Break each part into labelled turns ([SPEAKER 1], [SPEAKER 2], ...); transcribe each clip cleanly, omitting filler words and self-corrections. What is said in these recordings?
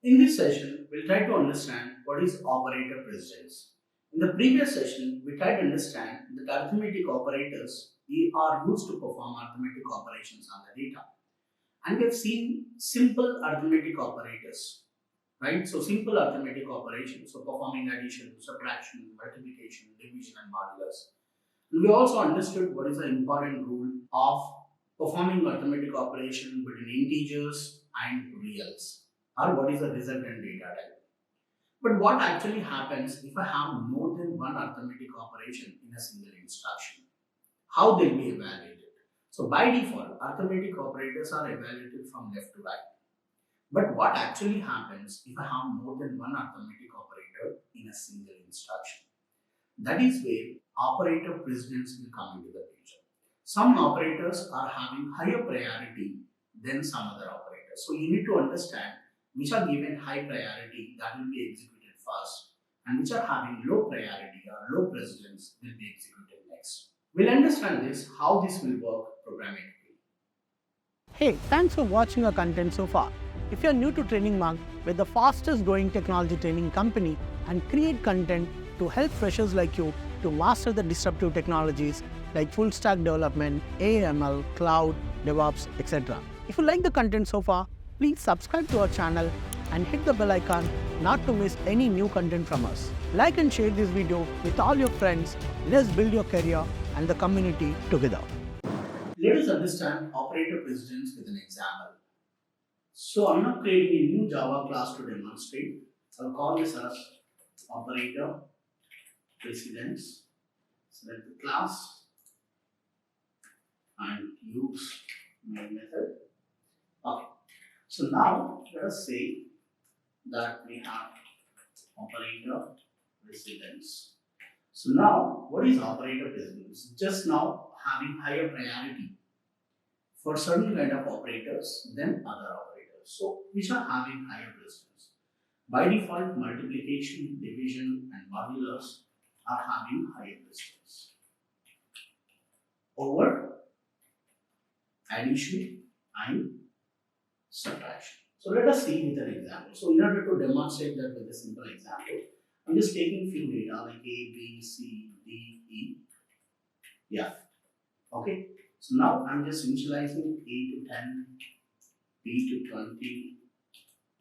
[SPEAKER 1] In this session, we'll try to understand what is operator precedence. In the previous session, we tried to understand that arithmetic operators are used to perform arithmetic operations on the data. And we have seen simple arithmetic operators, right? So simple arithmetic operations, so performing addition, subtraction, multiplication, division, and modulus. And we also understood what is the important rule of performing arithmetic operation between integers and reals, or what is the resultant data type. But what actually happens if I have more than one arithmetic operation in a single instruction? How they'll be evaluated? So by default, arithmetic operators are evaluated from left to right. But what actually happens if I have more than one arithmetic operator in a single instruction? That is where operator precedence will come into the picture. Some operators are having higher priority than some other operators. So you need to understand which are given high priority that will be executed first, and which are having low priority or low precedence will be executed next. We'll understand this, how this will work programmatically.
[SPEAKER 2] Hey, thanks for watching our content so far. If you're new to Training Monk, we're the fastest growing technology training company and create content to help freshers like you to master the disruptive technologies like full stack development, AML, cloud, DevOps, etc. If you like the content so far, please subscribe to our channel and hit the bell icon not to miss any new content from us. Like and share this video with all your friends. Let's build your career and the community together.
[SPEAKER 1] Let us understand operator precedence with an example. So I'm not creating a new Java class to demonstrate. I'll call this as operator precedence. Select the class and use main method. Okay. So now let us say that we have operator precedence. So now what is operator precedence? Just now having higher priority for certain kind of operators than other operators. So which are having higher precedence. By default, multiplication, division, and modulus are having higher precedence over addition and subtraction. So let us see with an example. So in order to demonstrate that with a simple example, I'm just taking few data like A, B, C, D, E, F. Okay. So now I'm just initializing A to 10, B to 20,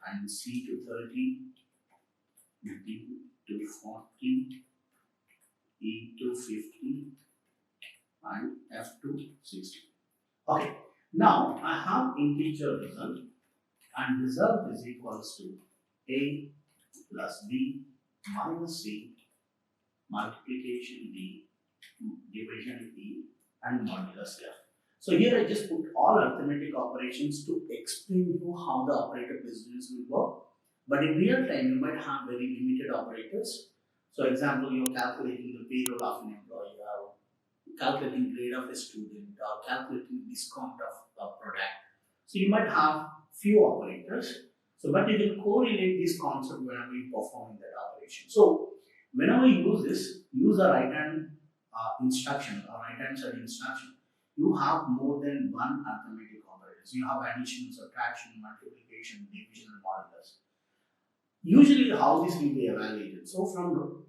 [SPEAKER 1] and C to 30, D to 40, E to 50, and F to 60. Okay. Now I have integer result, and result is equals to A plus B minus C multiplication B division E and modulus F. So here I just put all arithmetic operations to explain you how the operator precedence will work. But in real time, you might have very limited operators. So example, you're calculating the payroll of an employee, or calculating grade of a student, or calculating discount of a product. So you might have few operators. So but you can correlate this concept whenever you perform that operation. So whenever you use this, use the right hand instruction or right hand side instruction. You have more than one arithmetic operators. You have addition, subtraction, multiplication, division, and modulus. Usually, how this will be evaluated? So from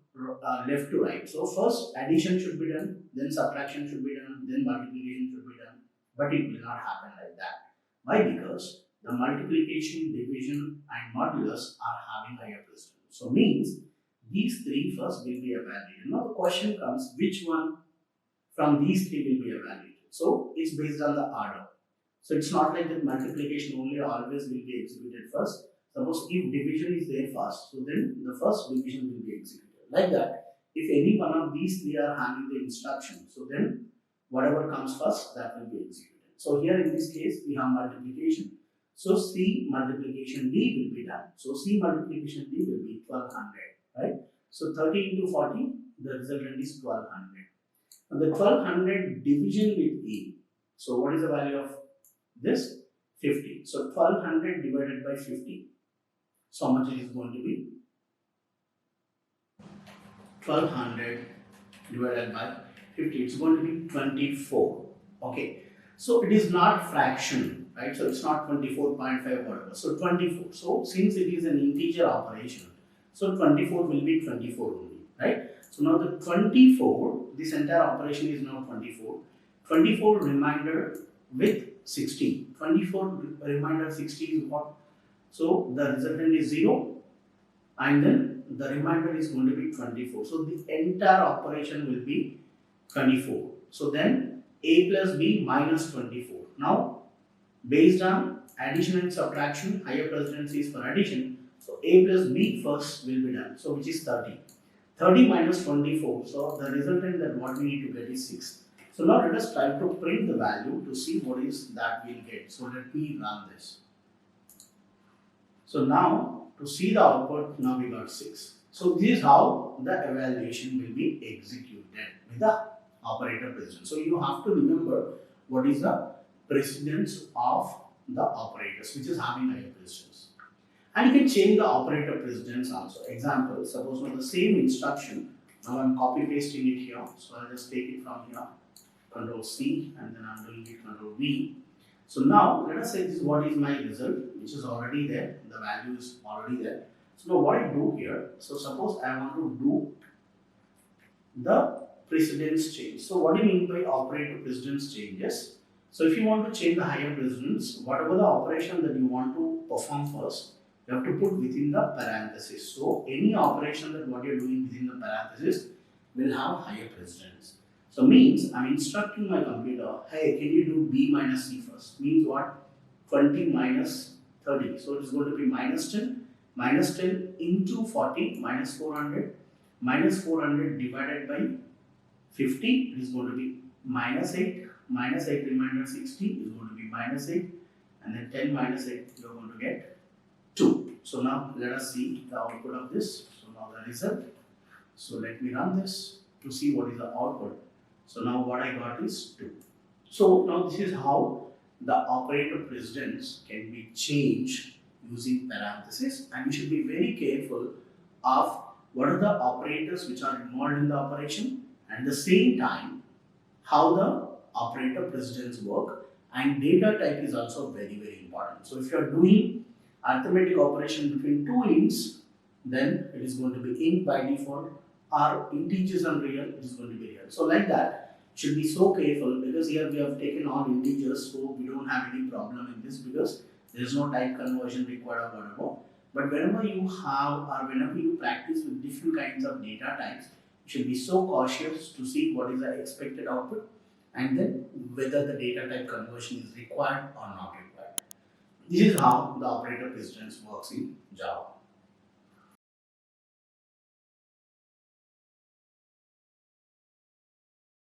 [SPEAKER 1] left to right. So first addition should be done, then subtraction should be done, then multiplication should be done. But it will not happen like that. Why? Because the multiplication, division, and modulus are having higher precedence. So means these three first will be evaluated. Now the question comes, which one from these three will be evaluated? So it's based on the order. So it's not like that multiplication only always will be executed first. Suppose if division is there first, so then the first division will be executed. Like that, if any one of these three are having the instruction, so then whatever comes first, that will be executed. So here in this case, we have multiplication. So C multiplication D will be done. So C multiplication D will be 1200, right? So 30 into 40, the resultant is 1200. Now the 1200 division with E. So what is the value of this? 50. So 1200 divided by 50. So how much it is going to be? 1200 divided by 50. It's going to be 24. Okay. So it is not fraction. right? So it's not 24.5 whatever. So 24. So since it is an integer operation, so 24 will be 24 only, right? So now the 24, this entire operation is now 24. 24 remainder with 16. 24 remainder 60 is what? So the resultant is 0 and then the remainder is going to be 24. So the entire operation will be 24. So then a plus b minus 24. Now based on addition and subtraction, higher precedence is for addition. So a plus b first will be done. So which is 30. 30 minus 24. So the resultant that what we need to get is 6. So now let us try to print the value to see what is that we'll get. So let me run this. So now to see the output, now we got 6. So this is how the evaluation will be executed with the operator precedence. So you have to remember what is the precedence of the operators, which is having higher precedence. And you can change the operator precedence also. Example, suppose now the same instruction, now I'm copy pasting it here. So I'll just take it from here, Control C, and then I'm doing it Control V. So now let us say this is what is my result, which is already there. The value is already there. So now what I do here, so suppose I want to do the precedence change. So what do you mean by operator precedence changes? So if you want to change the higher precedence, whatever the operation that you want to perform first, you have to put within the parenthesis. So any operation that what you're doing within the parenthesis will have higher precedence. So means I'm instructing my computer, hey, can you do b minus c first? Means what? 20 minus 30. So it is going to be minus 10. Minus 10 into 40 minus 400. Minus 400 divided by 50 is going to be minus 8. Minus 8 remainder 60 is going to be minus 8. And then 10 minus 8 you are going to get 2. So now let us see the output of this. So now the result. So let me run this to see what is the output. So now what I got is 2. So now this is how the operator precedence can be changed using parentheses, and you should be very careful of what are the operators which are involved in the operation, and at the same time how the operator precedence work, and data type is also very important. So if you are doing arithmetic operation between two ints, then it is going to be int by default, or integers and real, it is going to be real. So like that, you should be so careful, because here we have taken all integers, so we don't have any problem in this because there is no type conversion required or whatever. But whenever you have or whenever you practice with different kinds of data types, you should be so cautious to see what is the expected output and then whether the data type conversion is required or not required. This is how the operator precedence works in Java.